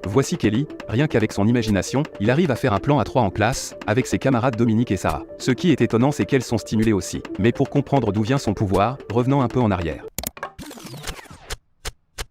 Voici Kelly, rien qu'avec son imagination, il arrive à faire un plan à 3 en classe, avec ses camarades Dominique et Sarah. Ce qui est étonnant, c'est qu'elles sont stimulées aussi. Mais pour comprendre d'où vient son pouvoir, revenons un peu en arrière.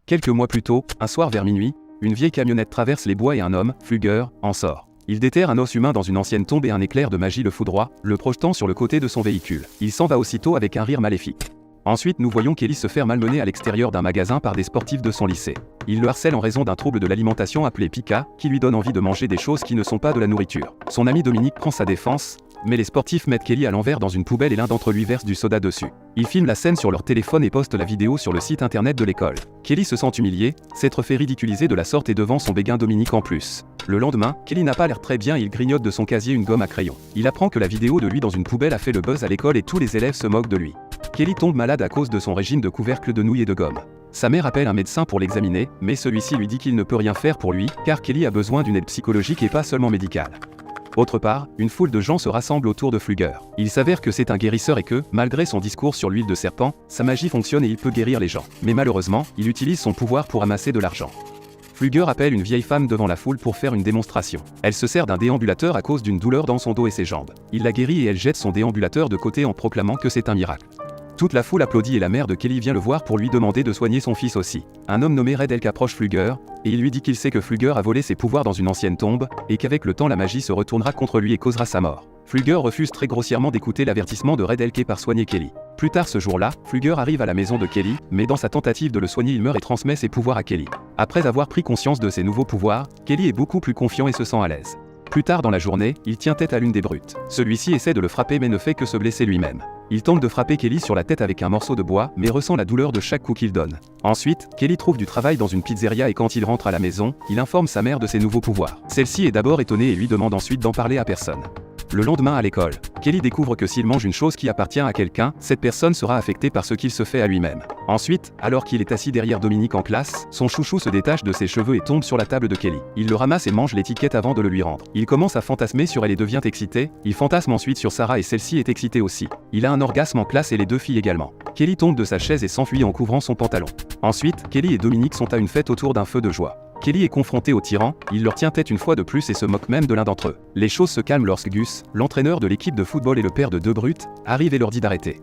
Quelques mois plus tôt, un soir vers minuit, une vieille camionnette traverse les bois et un homme, Flugger, en sort. Il déterre un os humain dans une ancienne tombe et un éclair de magie le foudroie, le projetant sur le côté de son véhicule. Il s'en va aussitôt avec un rire maléfique. Ensuite, nous voyons Kelly se faire malmener à l'extérieur d'un magasin par des sportifs de son lycée. Il le harcèle en raison d'un trouble de l'alimentation appelé Pika, qui lui donne envie de manger des choses qui ne sont pas de la nourriture. Son ami Dominique prend sa défense, mais les sportifs mettent Kelly à l'envers dans une poubelle et l'un d'entre eux lui verse du soda dessus. Ils filment la scène sur leur téléphone et postent la vidéo sur le site internet de l'école. Kelly se sent humilié, s'être fait ridiculiser de la sorte et devant son béguin Dominique en plus. Le lendemain, Kelly n'a pas l'air très bien et il grignote de son casier une gomme à crayon. Il apprend que la vidéo de lui dans une poubelle a fait le buzz à l'école et tous les élèves se moquent de lui. Kelly tombe malade à cause de son régime de couvercle de nouilles et de gomme. Sa mère appelle un médecin pour l'examiner, mais celui-ci lui dit qu'il ne peut rien faire pour lui, car Kelly a besoin d'une aide psychologique et pas seulement médicale. Autre part, une foule de gens se rassemble autour de Flugger. Il s'avère que c'est un guérisseur et que, malgré son discours sur l'huile de serpent, sa magie fonctionne et il peut guérir les gens. Mais malheureusement, il utilise son pouvoir pour amasser de l'argent. Flugger appelle une vieille femme devant la foule pour faire une démonstration. Elle se sert d'un déambulateur à cause d'une douleur dans son dos et ses jambes. Il la guérit et elle jette son déambulateur de côté en proclamant que c'est un miracle. Toute la foule applaudit et la mère de Kelly vient le voir pour lui demander de soigner son fils aussi. Un homme nommé Red Elk approche Flugger, et il lui dit qu'il sait que Flugger a volé ses pouvoirs dans une ancienne tombe, et qu'avec le temps la magie se retournera contre lui et causera sa mort. Flugger refuse très grossièrement d'écouter l'avertissement de Red Elk et part soigner Kelly. Plus tard ce jour-là, Flugger arrive à la maison de Kelly, mais dans sa tentative de le soigner il meurt et transmet ses pouvoirs à Kelly. Après avoir pris conscience de ses nouveaux pouvoirs, Kelly est beaucoup plus confiant et se sent à l'aise. Plus tard dans la journée, il tient tête à l'une des brutes. Celui-ci essaie de le frapper mais ne fait que se blesser lui-même. Il tente de frapper Kelly sur la tête avec un morceau de bois, mais ressent la douleur de chaque coup qu'il donne. Ensuite, Kelly trouve du travail dans une pizzeria et quand il rentre à la maison, il informe sa mère de ses nouveaux pouvoirs. Celle-ci est d'abord étonnée et lui demande ensuite d'en parler à personne. Le lendemain à l'école, Kelly découvre que s'il mange une chose qui appartient à quelqu'un, cette personne sera affectée par ce qu'il se fait à lui-même. Ensuite, alors qu'il est assis derrière Dominique en classe, son chouchou se détache de ses cheveux et tombe sur la table de Kelly. Il le ramasse et mange l'étiquette avant de le lui rendre. Il commence à fantasmer sur elle et devient excité, il fantasme ensuite sur Sarah et celle-ci est excitée aussi. Il a un orgasme en classe et les deux filles également. Kelly tombe de sa chaise et s'enfuit en couvrant son pantalon. Ensuite, Kelly et Dominique sont à une fête autour d'un feu de joie. Kelly est confronté au tyran, il leur tient tête une fois de plus et se moque même de l'un d'entre eux. Les choses se calment lorsque Gus, l'entraîneur de l'équipe de football et le père de deux brutes, arrive et leur dit d'arrêter.